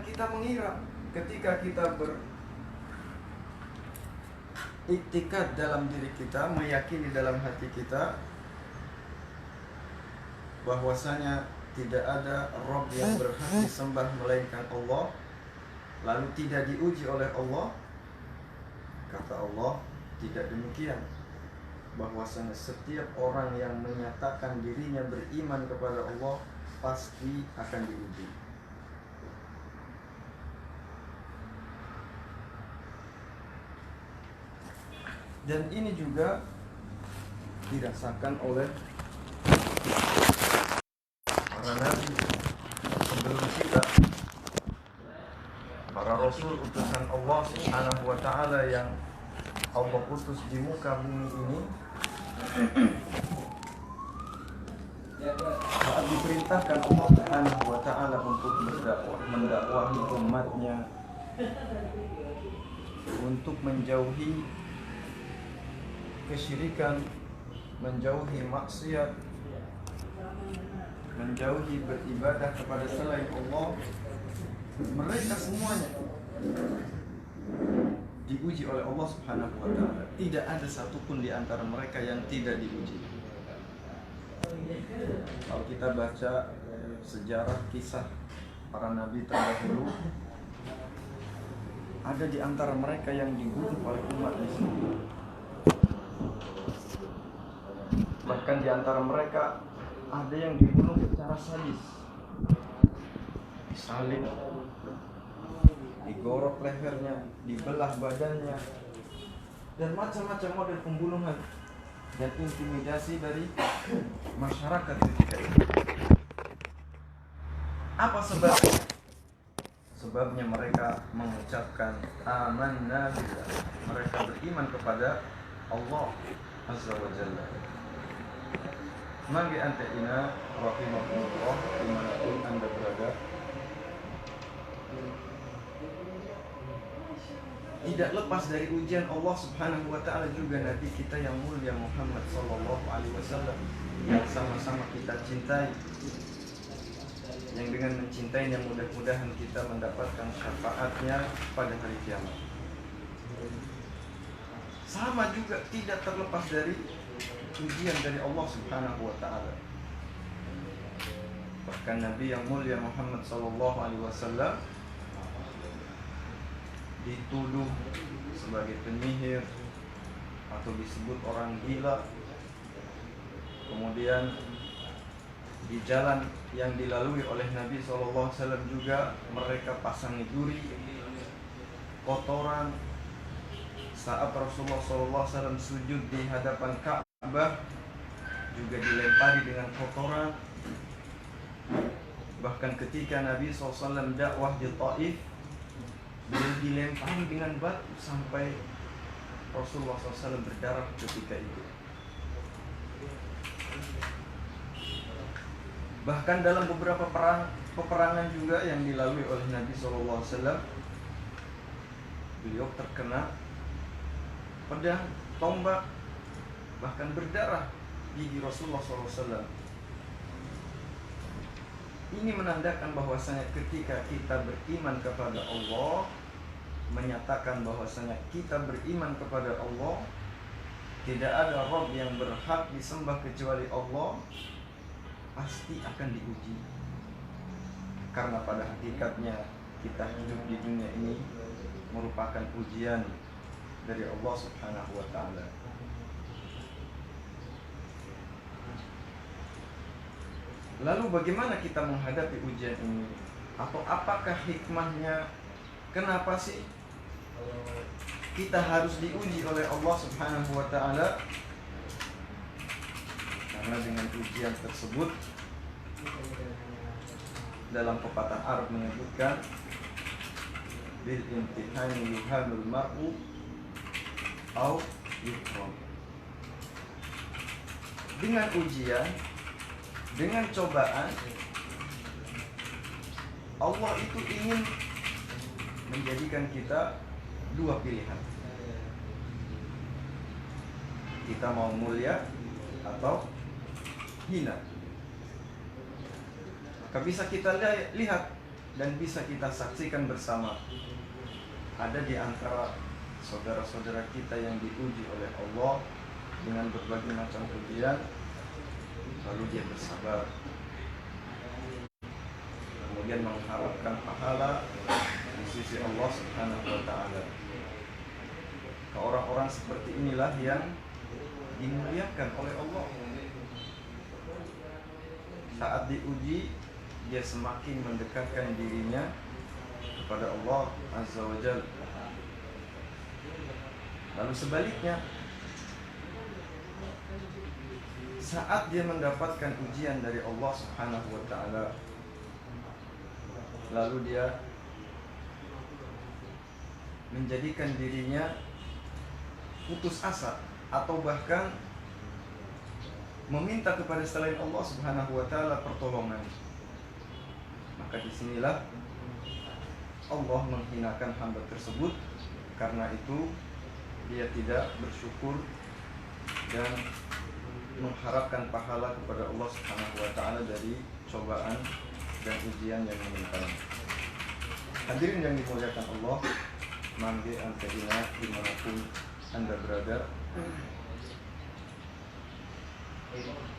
kita mengira ketika kita beriktikad dalam diri kita, meyakini dalam hati kita bahwasanya tidak ada Rabb yang berhak disembah melainkan Allah, lalu tidak diuji oleh Allah. Kata Allah, tidak demikian. Bahwasanya setiap orang yang menyatakan dirinya beriman kepada Allah pasti akan diuji. Dan ini juga dirasakan oleh para nabi sebelum kita, para rasul utusan Allah Subhanahu wa ta'ala yang Allah utus di muka bumi ini. Saat diperintahkan Allah Subhanahu wa ta'ala untuk mendakwahi umatnya untuk menjauhi kesyirikan, menjauhi maksiat, menjauhi beribadah kepada selain Allah, mereka semuanya diuji oleh Allah Subhanahu wa ta'ala. Tidak ada satupun di antara mereka yang tidak diuji. Kalau kita baca sejarah kisah para nabi terdahulu, ada di antara mereka yang dibunuh oleh umatnya sendiri. Bahkan di antara mereka ada yang dibunuh secara sadis, disalib, digorok lehernya, dibelah badannya, dan macam-macam model pembunuhan dan intimidasi dari masyarakat ketika itu. Apa sebabnya? Sebabnya mereka mengucapkan amanna billah. Mereka beriman kepada Allah Azza wa Jalla. Mari anta ina rahimakumullah dimanapun anda berada. Tidak lepas dari ujian Allah Subhanahu wa ta'ala juga Nabi kita yang mulia Muhammad sallallahu alaihi wasallam yang sama-sama kita cintai, yang dengan mencintainya mudah-mudahan kita mendapatkan syafaatnya pada hari kiamat. Sama juga tidak terlepas dari ujian dari Allah Subhanahu wa ta'ala. Bahkan Nabi yang mulia Muhammad sallallahu alaihi wasallam dituduh sebagai penyihir atau disebut orang gila. Kemudian di jalan yang dilalui oleh Nabi SAW juga mereka pasangi duri, kotoran. Saat Rasulullah SAW sujud di hadapan Ka'bah juga dilempari dengan kotoran. Bahkan ketika Nabi SAW dakwah di Taif, beliau dilempari dengan batu sampai Rasulullah SAW berdarah ketika itu. Bahkan dalam beberapa peperangan juga yang dilalui oleh Nabi SAW, beliau terkena pedang, tombak, bahkan berdarah gigi Rasulullah SAW. Ini menandakan bahwasanya ketika kita beriman kepada Allah, menyatakan bahwasanya kita beriman kepada Allah, tidak ada Rabb yang berhak disembah kecuali Allah, pasti akan diuji. Karena pada hakikatnya kita hidup di dunia ini merupakan ujian dari Allah Subhanahu wa ta'ala. Lalu bagaimana kita menghadapi ujian ini? Atau apakah hikmahnya? Kenapa sih kita harus diuji oleh Allah Subhanahu wa ta'ala? Karena dengan ujian tersebut, dalam pepatah Arab menyebutkan bil imtihani yuhamul mar'u au yukram. Dengan ujian, dengan cobaan, Allah itu ingin menjadikan kita dua pilihan. Kita mau mulia atau hina. Maka bisa kita lihat dan bisa kita saksikan bersama. Ada di antara saudara-saudara kita yang diuji oleh Allah dengan berbagai macam ujian, lalu dia bersabar, kemudian mengharapkan pahala di sisi Allah Subhanahu wa Ta'ala. Orang-orang seperti inilah yang dimuliakan oleh Allah. Saat diuji, dia semakin mendekatkan dirinya kepada Allah Azza wa Jalla. Lalu sebaliknya, saat dia mendapatkan ujian dari Allah Subhanahu wa Ta'ala, lalu dia menjadikan dirinya putus asa atau bahkan meminta kepada selain Allah Subhanahu wa Ta'ala pertolongan, maka disinilah Allah menghinakan hamba tersebut. Karena itu dia tidak bersyukur dan mengharapkan pahala kepada Allah Subhanahu wa Ta'ala dari cobaan dan ujian yang menimpanya. Hadirin yang dimuliakan Allah, mangge antarina dimanapun Anda berada,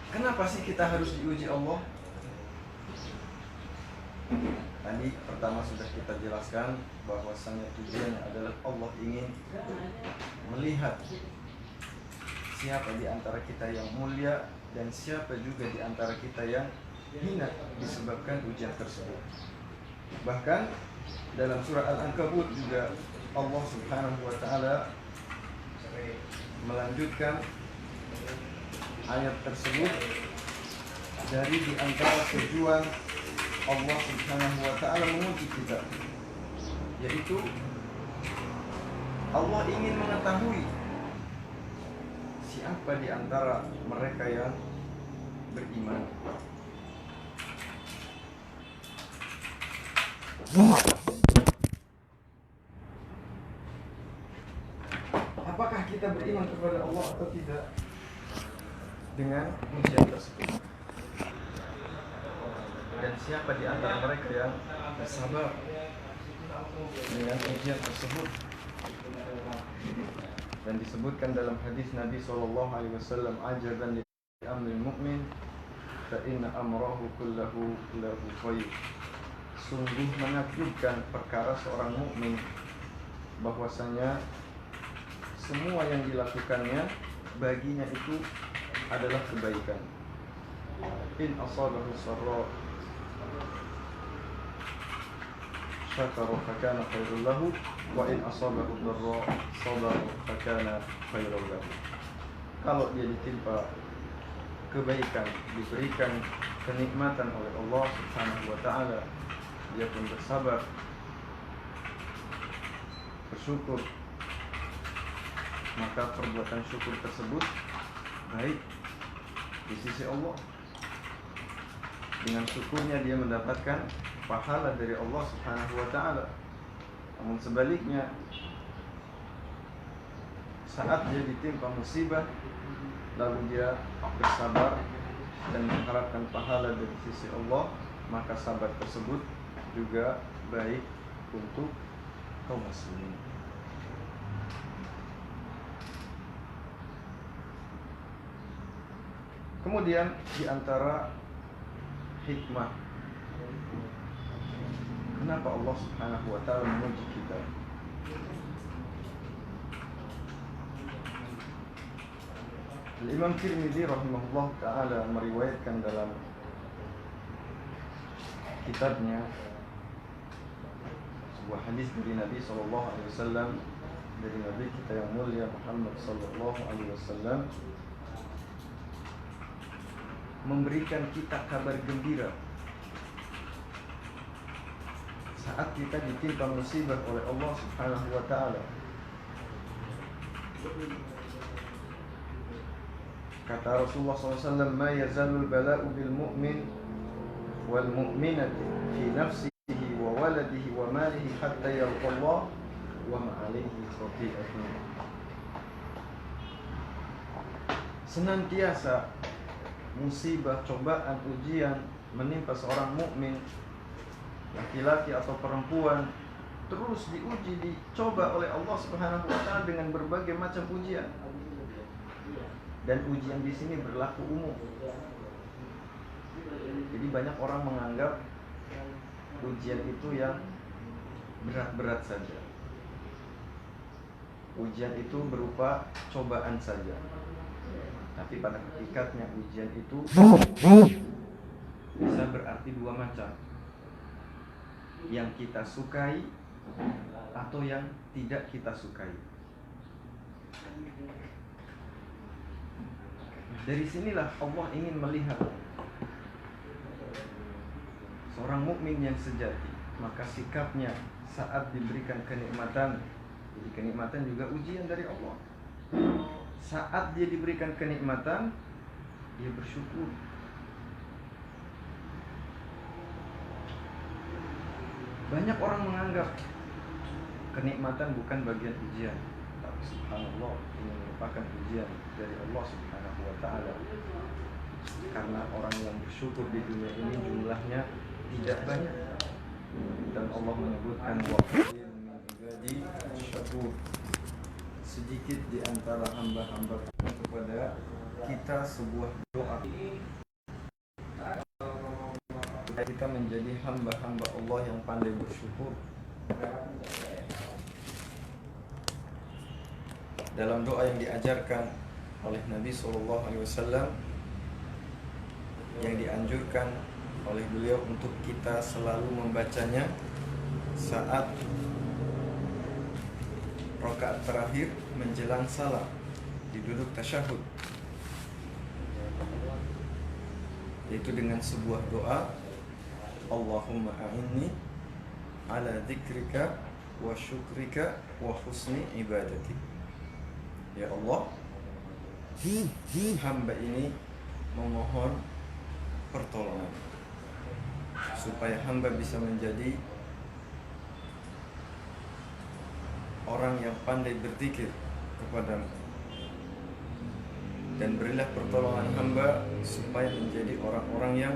kenapa sih kita harus diuji Allah? Tadi pertama sudah kita jelaskan bahwasanya tujuannya adalah Allah ingin melihat siapa di antara kita yang mulia dan siapa juga di antara kita yang hina disebabkan ujian tersebut. Bahkan dalam surah Al-Ankabut juga Allah Subhanahu wa Ta'ala melanjutkan ayat tersebut. Dari di antara tujuan Allah Subhanahu wa Ta'ala menguji kita, yaitu Allah ingin mengetahui siapa di antara mereka yang beriman. Apakah kita beriman kepada Allah atau tidak dengan ujian tersebut? Dan siapa di antara mereka yang bersabar dengan ujian tersebut? Dan disebutkan dalam hadis Nabi SAW, ajaban li amril mu'min fa inna amrahu kullahu lahu khair. Sungguh menakjubkan perkara seorang mukmin, bahwasanya semua yang dilakukannya baginya itu adalah kebaikan. In asabahu sarra syakara fakana khairul lahu wa in asabahu dharra sabara fakana khairul lahu. Kalau dia ditimpa kebaikan, diberikan kenikmatan oleh Allah Subhanahu wa Ta'ala, dia pun bersabar, bersyukur, maka perbuatan syukur tersebut baik di sisi Allah. Dengan syukurnya dia mendapatkan pahala dari Allah Subhanahu wa Ta'ala. Namun sebaliknya, saat dia ditimpa musibah lalu dia bersabar dan mengharapkan pahala dari sisi Allah, maka sabar tersebut juga baik untuk kaum muslimin. Kemudian di antara hikmah kenapa Allah Subhanahu wa Ta'ala menguji kita, Imam Tirmidzi rahimahullah ta'ala meriwayatkan dalam kitabnya sebuah hadis dari Nabi SAW, dari Nabi kita yang mulia Muhammad SAW, memberikan kita kabar gembira saat kita ditimpa musibah oleh Allah Subhanahu wa Ta'ala. Kata Rasulullah SAW, ma yazalul bala'u bil mu'min wal mu'minati fi nafsihi wa waladihi wa malihi hatta yalqa Allah wa ma alaihi khati'atun. Senantiasa musibah, cobaan, ujian menimpa seorang mukmin laki-laki atau perempuan, terus diuji, dicoba oleh Allah Subhanahu wa taala dengan berbagai macam ujian. Dan ujian di sini berlaku umum. Jadi banyak orang menganggap ujian itu yang berat-berat saja. Ujian itu berupa cobaan saja. Tapi pada hakikatnya ujian itu bisa berarti dua macam. Yang kita sukai atau yang tidak kita sukai. Dari sinilah Allah ingin melihat seorang mukmin yang sejati, maka sikapnya saat diberikan kenikmatan. Jadi kenikmatan juga ujian dari Allah. Saat dia diberikan kenikmatan, dia bersyukur. Banyak orang menganggap kenikmatan bukan bagian ujian, tapi subhanallah, ini merupakan ujian dari Allah Subhanahu wa taala. Karena orang yang bersyukur di dunia ini jumlahnya tidak banyak. Dan Allah menyebutkan jadi syakur, sedikit di antara hamba-hamba kepada kita sebuah doa. Kita menjadi hamba-hamba Allah yang pandai bersyukur. Dalam doa yang diajarkan oleh Nabi SAW, yang dianjurkan oleh beliau untuk kita selalu membacanya saat rakaat terakhir menjelang salam di duduk tasyahud, yaitu dengan sebuah doa, Allahumma a'inni ala dzikrika wa syukrika wa husni ibadati. Ya Allah, hamba ini memohon pertolongan supaya hamba bisa menjadi orang yang pandai berzikir kepadamu, dan berilah pertolongan hamba supaya menjadi orang-orang yang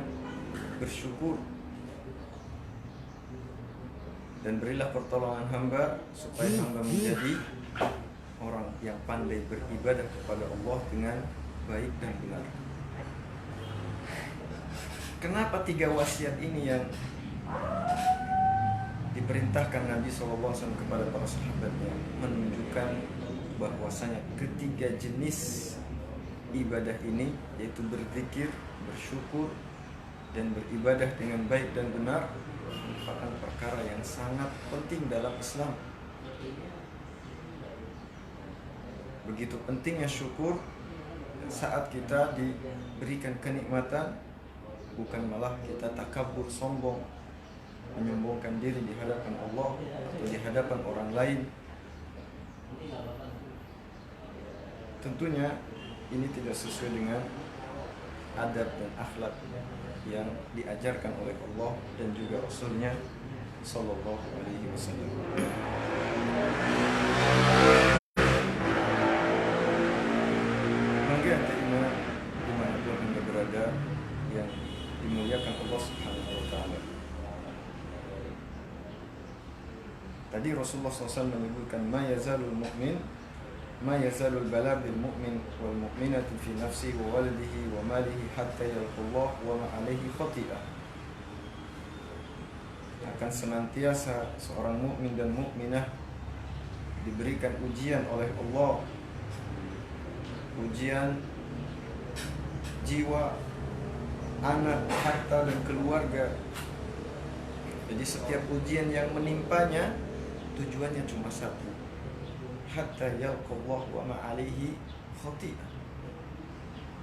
bersyukur, dan berilah pertolongan hamba supaya hamba menjadi orang yang pandai beribadah kepada Allah dengan baik dan benar. Kenapa 3 wasiat ini yang diperintahkan Nabi SAW kepada para sahabatnya? Menunjukkan bahwasanya ketiga jenis ibadah ini, yaitu berzikir, bersyukur, dan beribadah dengan baik dan benar, merupakan perkara yang sangat penting dalam Islam. Begitu pentingnya syukur saat kita diberikan kenikmatan, bukan malah kita takabur, sombong, menyombongkan diri di hadapan Allah atau di hadapan orang lain. Tentunya ini tidak sesuai dengan adab dan akhlak yang diajarkan oleh Allah dan juga Rasulnya Sallallahu Alaihi Wasallam. Maka anda dimanapun anda berada yang dimuliakan Allah Subhanahu Wa Taala. Tadi Rasulullah SAW menyebutkan ma yazalul mu'min ma yazalul bala bil mu'min wal mu'minatu fi nafsihi wa waladihi wa malihi hatta yalqullah wa ma alaihi khati'ah. Akan senantiasa seorang mukmin dan mukminah diberikan ujian oleh Allah, ujian jiwa, anak, harta, dan keluarga. Jadi setiap ujian yang menimpanya tujuannya cuma satu, hatta yalqallah wa ma alaihi khati'ah,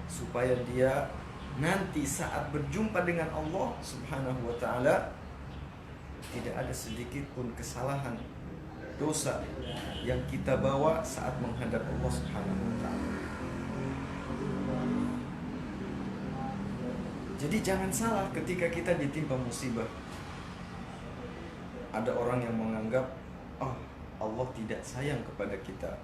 supaya dia nanti saat berjumpa dengan Allah Subhanahu wa taala tidak ada sedikit pun kesalahan, dosa yang kita bawa saat menghadap Allah Subhanahu wa taala. Jadi jangan salah ketika kita ditimpa musibah. Ada orang yang menganggap, oh, Allah tidak sayang kepada kita.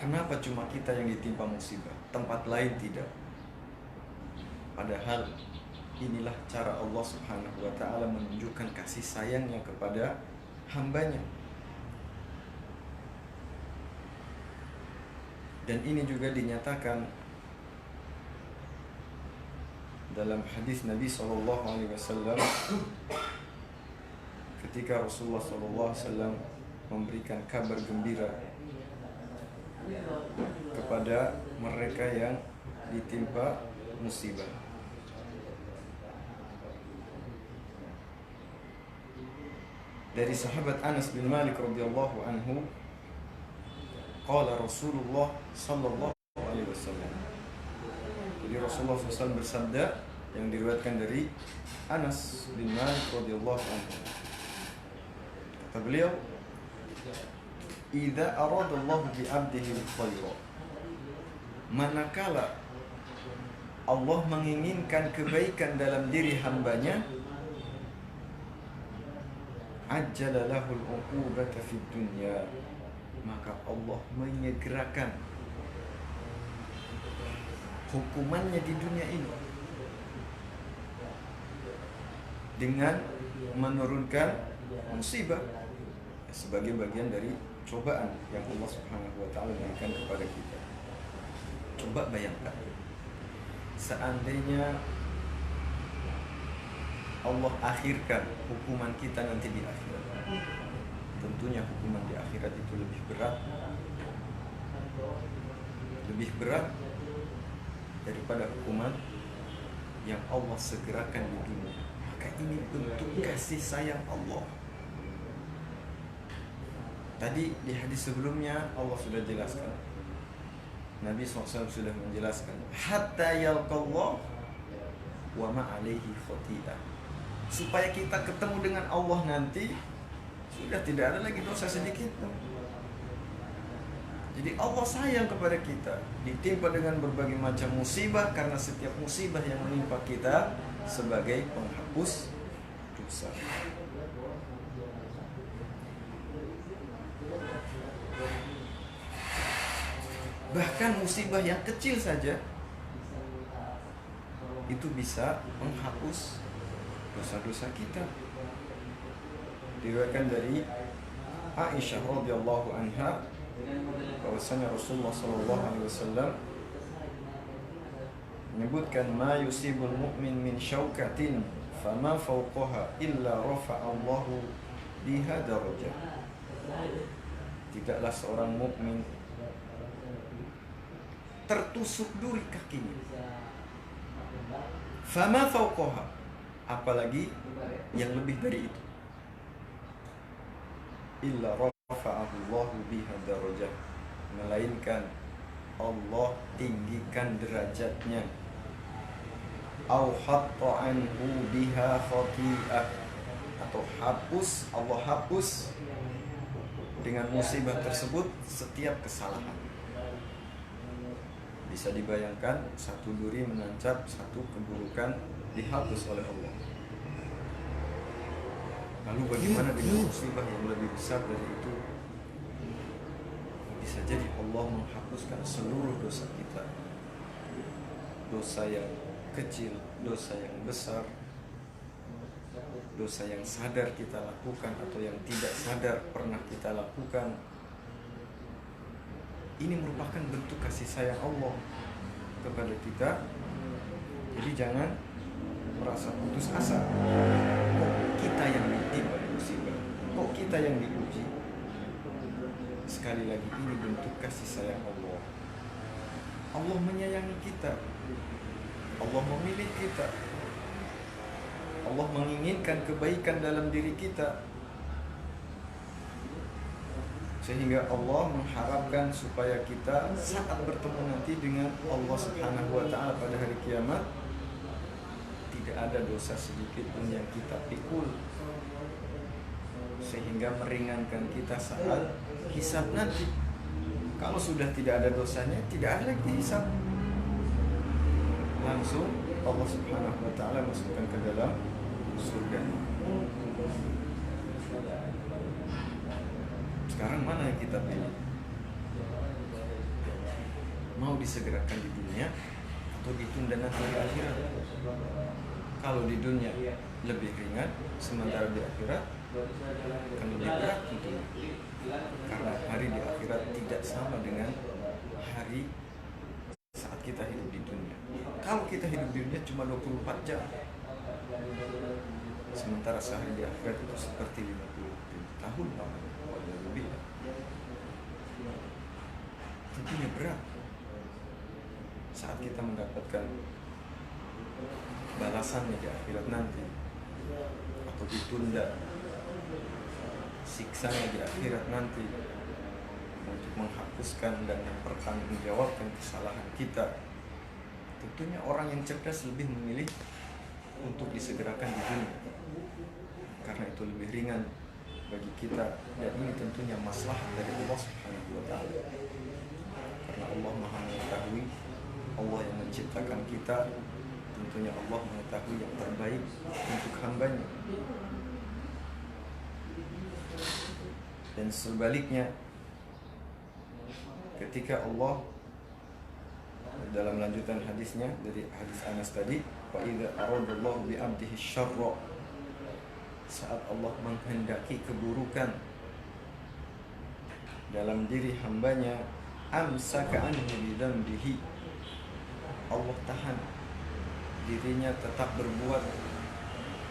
Kenapa cuma kita yang ditimpa musibah, tempat lain tidak? Padahal Inilah cara Allah Subhanahu wa ta'ala menunjukkan kasih sayangnya kepada hambanya. Dan ini juga dinyatakan dalam hadis Nabi SAW ketika Rasulullah SAW memberikan kabar gembira kepada mereka yang ditimpa musibah. Dari sahabat Anas bin Malik radhiyallahu anhu, qala Rasulullah sallallahu alaihi wasallam. Jadi Rasulullah SAW bersabda, yang diriwayatkan dari Anas bin Malik radhiyallahu anhu. Kata beliau, "Idza arada Allah bi 'abdihi al-khayra." Manakala Allah menginginkan kebaikan dalam diri hambanya, ajjala lahul 'uqubata fid dunya. Maka Allah menyegerakan hukumannya di dunia ini dengan menurunkan musibah sebagai bagian dari cobaan yang Allah Subhanahu wa ta'ala berikan kepada kita. Coba bayangkan, seandainya Allah akhirkan hukuman kita nanti di akhirat, tentunya hukuman di akhirat itu lebih berat daripada hukuman yang Allah segerakan di dunia. Maka ini bentuk kasih sayang Allah. Tadi di hadis sebelumnya Allah sudah jelaskan, Nabi SAW sudah menjelaskan, hatta yalqallah wa ma'alaihi khati'ah, supaya kita ketemu dengan Allah nanti sudah tidak ada lagi dosa sedikit pun. Jadi Allah sayang kepada kita, ditimpa dengan berbagai macam musibah, karena setiap musibah yang menimpa kita sebagai penghapus dosa. Bahkan musibah yang kecil saja itu bisa menghapus dosa-dosa kita. Diriwayatkan dari Aisyah radhiyallahu anha bahwasanya Rasulullah sallallahu alaihi wasallam menyebutkan, ma yusibul mu'min min syaukatin fama fawqaha illa rafa'allahu biha darajah. Tidaklah seorang mukmin tertusuk duri kakinya, fama fawqaha, apalagi yang lebih dari itu, illa rafa'allahu biha darajah, melainkan Allah tinggikan derajatnya, au hatta anhu biha khati'ah, atau Allah hapus dengan musibah tersebut setiap kesalahan. Bisa dibayangkan, satu duri menancap satu keburukan dihapus oleh Allah. Lalu bagaimana dengan musibah yang lebih besar dari itu? Bisa jadi Allah menghapuskan seluruh dosa kita, dosa yang kecil, dosa yang besar, dosa yang sadar kita lakukan atau yang tidak sadar pernah kita lakukan. Ini merupakan bentuk kasih sayang Allah kepada kita. Jadi jangan merasa putus asa. Kok kita yang ditimpa musibah? Kok kita yang diuji? Sekali lagi, ini bentuk kasih sayang Allah. Allah menyayangi kita. Allah memilih kita. Allah menginginkan kebaikan dalam diri kita, sehingga Allah mengharapkan supaya kita saat bertemu nanti dengan Allah Subhanahu wa ta'ala pada hari kiamat tidak ada dosa sedikit pun yang kita pikul, sehingga meringankan kita saat hisab nanti. Kalau sudah tidak ada dosanya, tidak ada lagi hisab, langsung Allah Subhanahu wa ta'ala masukkan ke dalam surga. Sekarang mana yang kita pilih? Mau disegerakan di dunia atau ditunda nanti di akhirat? Kalau di dunia lebih ringan, sementara di akhirat akan lebih berat tentunya. Karena hari di akhirat tidak sama dengan hari saat kita hidup di dunia. Kalau kita hidup di dunia cuma 24 jam, sementara sehari di akhirat itu seperti 50 tahun atau lebih. Tentunya berat saat kita mendapatkan balasannya di akhirat nanti, atau ditunda siksanya di akhirat nanti untuk menghapuskan dan mempertanggungjawabkan kesalahan kita. Tentunya orang yang cerdas lebih memilih untuk disegerakan di dunia, karena itu lebih ringan bagi kita, dan ini tentunya maslahat dari Allah Subhanahu wa Ta'ala. Karena Allah Maha mengetahui, Allah yang menciptakan kita, tentunya Allah mengetahui yang terbaik untuk hambanya. Dan sebaliknya, ketika Allah dalam lanjutan hadisnya dari hadis Anas tadi, wa idza aradallahu bi 'abdihi syarra, saat Allah menghendaki keburukan dalam diri hambanya, amsaka anhu bidzambihi, Allah tahan dirinya tetap berbuat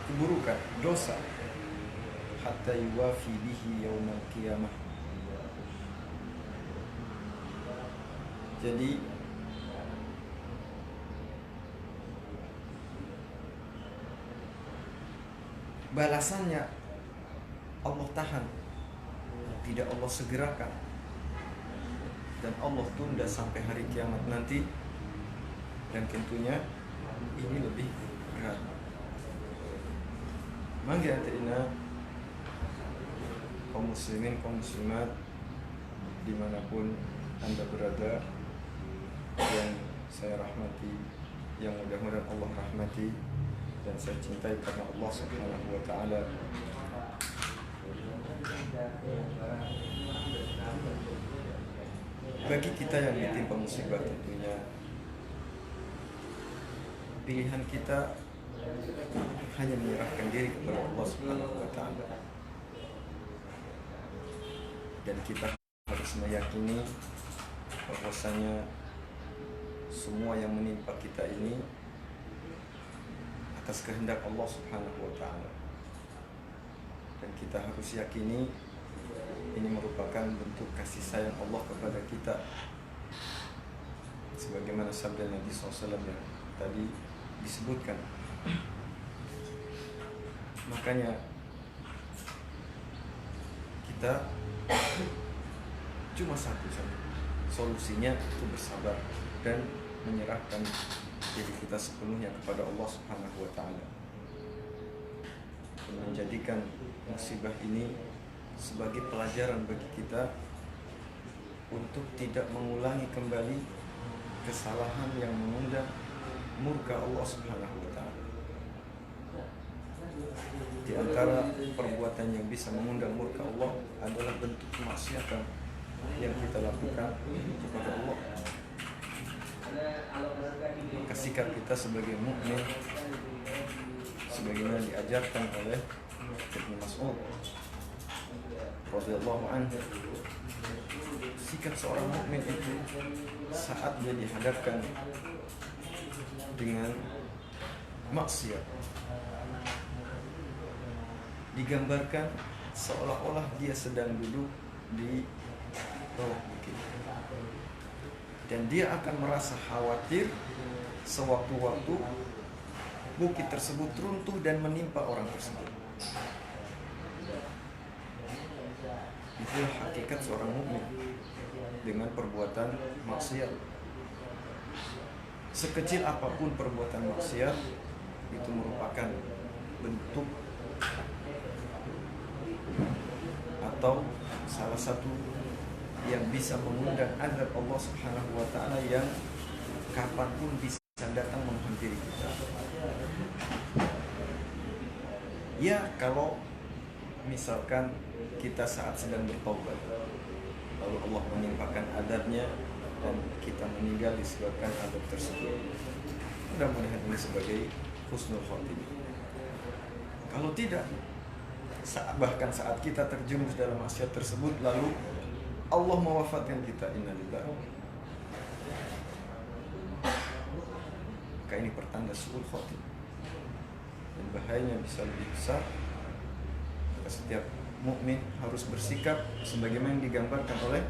keburukan, dosa, hatta yuwafi bihi yaumal qiyamah. Jadi balasannya Allah tahan, tidak Allah segerakan, dan Allah tunda sampai hari kiamat nanti. Dan tentunya ini lebih berat. Mangga ina kaum muslimin, kaum muslimat dimanapun Anda berada, yang saya rahmati, yang mudah-mudahan Allah rahmati dan saya cintai karena Allah Subhanahu wa Ta'ala. Bagi kita yang ditimpa musibah, tentunya pilihan kita hanya menyerahkan diri kepada Allah Subhanahu wa Ta'ala, dan kita harus meyakini bahwasanya semua yang menimpa kita ini atas kehendak Allah Subhanahu wa Ta'ala, dan kita harus yakini ini merupakan bentuk kasih sayang Allah kepada kita, sebagaimana sabda Nabi SAW yang tadi disebutkan. Makanya kita cuma satu saja solusinya, itu bersabar dan menyerahkan diri kita sepenuhnya kepada Allah Subhanahu wa Ta'ala, dan menjadikan musibah ini sebagai pelajaran bagi kita untuk tidak mengulangi kembali kesalahan yang mengundang murka Allah Subhanahu wa Ta'ala. Di antara perbuatan yang bisa mengundang murka Allah adalah bentuk kemaksiatan yang kita lakukan kepada Allah. Maka sikap kita sebagai mukmin, sebagaimana diajarkan oleh Ibnu Mas'ud radhiyallahu anhu, sikap seorang mukmin itu saat dia dihadapkan dengan maksiat digambarkan seolah-olah dia sedang duduk di bawah bukit, dan dia akan merasa khawatir sewaktu-waktu bukit tersebut runtuh dan menimpa orang tersebut. Itulah hakikat seorang mukmin dengan perbuatan maksiat. Sekecil apapun perbuatan maksiat, itu merupakan bentuk atau salah satu yang bisa mengundang azab Allah Subhanahu wa Ta'ala yang kapanpun bisa datang menghampiri kita. Ya, kalau misalkan kita saat sedang bertobat, lalu Allah menimpakan azabnya dan kita meninggal disebabkan azab tersebut, mudah-mudahan ini sebagai husnul khotimah. Kalau tidak, bahkan saat kita terjerumus dalam maksiat tersebut lalu Allah mewafatkan kita, innalillahi, maka ini pertanda su'ul khotimah dan bahayanya bisa lebih besar. Maka setiap mukmin harus bersikap sebagaimana yang digambarkan oleh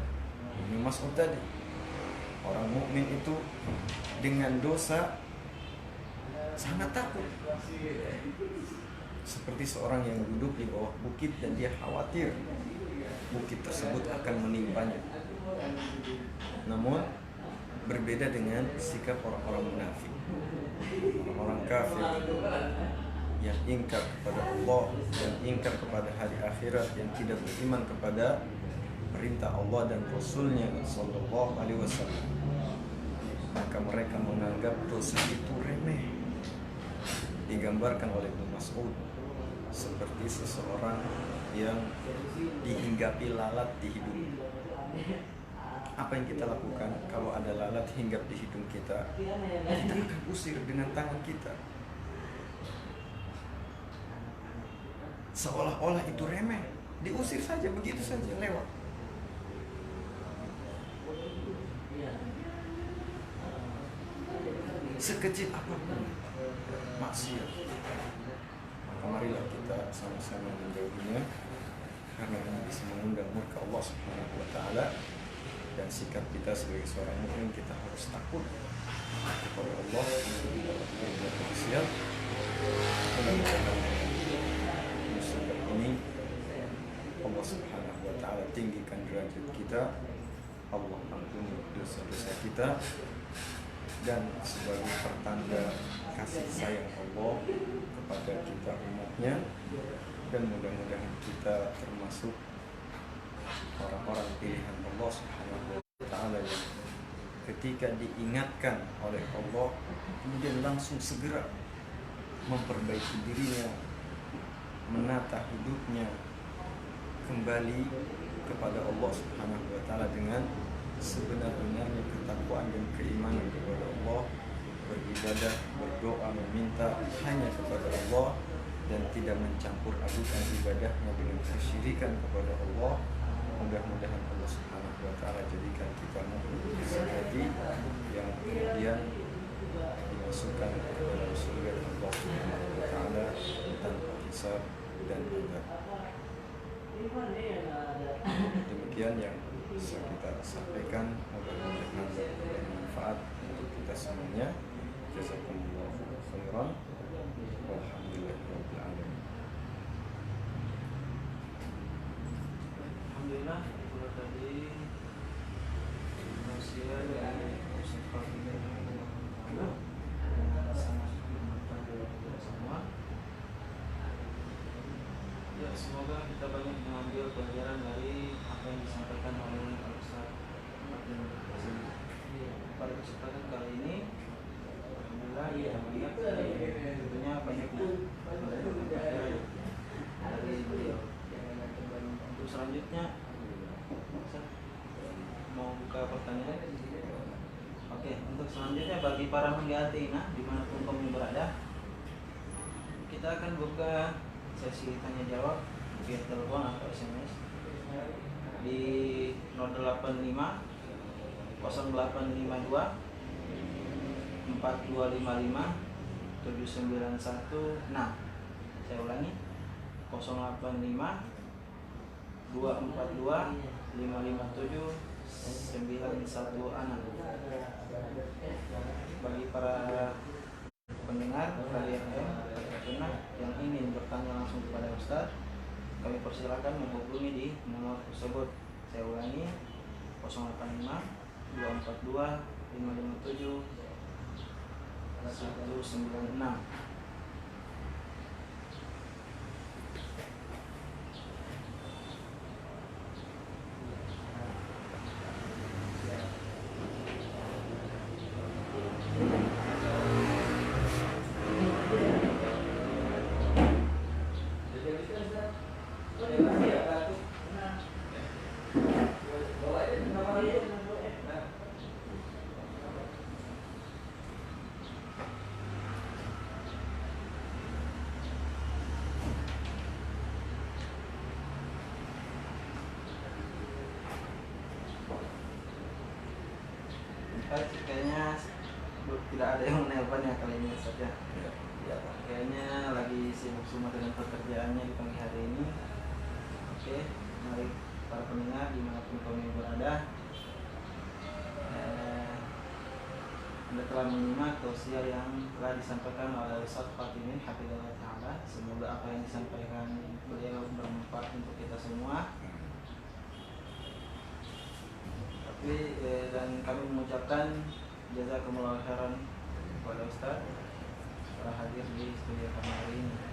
Ibnu Mas'ud tadi. Orang mukmin itu dengan dosa sangat takut, seperti seorang yang duduk di bawah bukit dan dia khawatir bukit tersebut akan menimpanya. Namun berbeda dengan sikap orang-orang munafik, orang-orang kafir yang ingkar kepada Allah dan ingkar kepada hari akhirat, yang tidak beriman kepada perintah Allah dan Rasulnya Sallallahu Alaihi Wasallam. Maka mereka menganggap dosa itu remeh. Digambarkan oleh Ibnu Mas'ud seperti seseorang yang dihinggapi lalat di hidung. Apa yang kita lakukan kalau ada lalat hinggap di hidung kita? Kita akan usir dengan tangan kita, seolah-olah itu remeh, diusir saja, begitu saja, lewat. Sekecil apapun maksiat, maka marilah kita sama-sama menjauhinya, karena ini bisa mengundang murka Allah Subhanahu wa Ta'ala. Dan sikap kita sebagai seorang mukmin, kita harus takut kepada Allah untuk tidak berbuat maksiat. Mudah-mudahan musibah ini Allah Subhanahu wa Ta'ala tinggikan derajat kita, Allah ampuni dosa-dosa kita, dan sebagai pertanda kasih sayang Allah kepada kita umatnya. Dan mudah-mudahan kita termasuk orang-orang pilihan Allah Subhanahu wa Ta'ala yang ketika diingatkan oleh Allah kemudian langsung segera memperbaiki dirinya, menata hidupnya kembali kepada Allah Subhanahu wa Ta'ala dengan sebenar-benarnya ketakwaan dan keimanan kepada Allah, beribadah, berdoa, meminta hanya kepada Allah dan tidak mencampur adukan ibadahnya dengan kesyirikan kepada Allah. Mudah-mudahan Allah Subhanahu wa Ta'ala jadikan kita mukmin sejati yang kemudian dimasukkan ke dalam surga Allah Subhanahu wa Ta'ala tanpa hisab dan adab. Demikian yang bisa kita sampaikan, mudah-mudahan bermanfaat untuk kita semuanya. Jazakumullahu khairan. Walhamdulillahirabbil alamin. Alhamdulillah, kalau tadi manusia dari Ustaz Fadil sangat bermanfaat bagi kita semua. Ya, semoga kita banyak mengambil pelajaran dari apa yang disampaikan oleh Ustaz Fadil. Pada kesempatan kali ini, alhamdulillah ya banyak, tentunya banyak pelajaran dari beliau. Untuk selanjutnya mau buka pertanyaan. Oke, untuk selanjutnya bagi para penggati dimanapun kamu berada, kita akan buka sesi tanya jawab via telepon atau SMS di 085 0852 4255 7916. Saya ulangi, 085 242 557 916. Bagi para pendengar Radio FM Sunnah yang ingin bertanya langsung kepada Ustaz, kami persilakan menghubungi di nomor tersebut. Saya ulangi, 085 242 557 196. tidak ada yang menelponnya kali ini saja. Ya. Ya, kayaknya lagi sibuk semua dengan pekerjaannya di pagi hari ini. Oke, mari para pendengar dimanapun kami berada, Anda telah menyimak tausiah yang telah disampaikan oleh Ustaz Fatimin Hafizahullah Ta'ala. Semoga apa yang disampaikan beliau bermanfaat untuk kita semua. Dan kami mengucapkan jazakumullah khairan kepada Ustaz telah hadir di studio kami hari ini.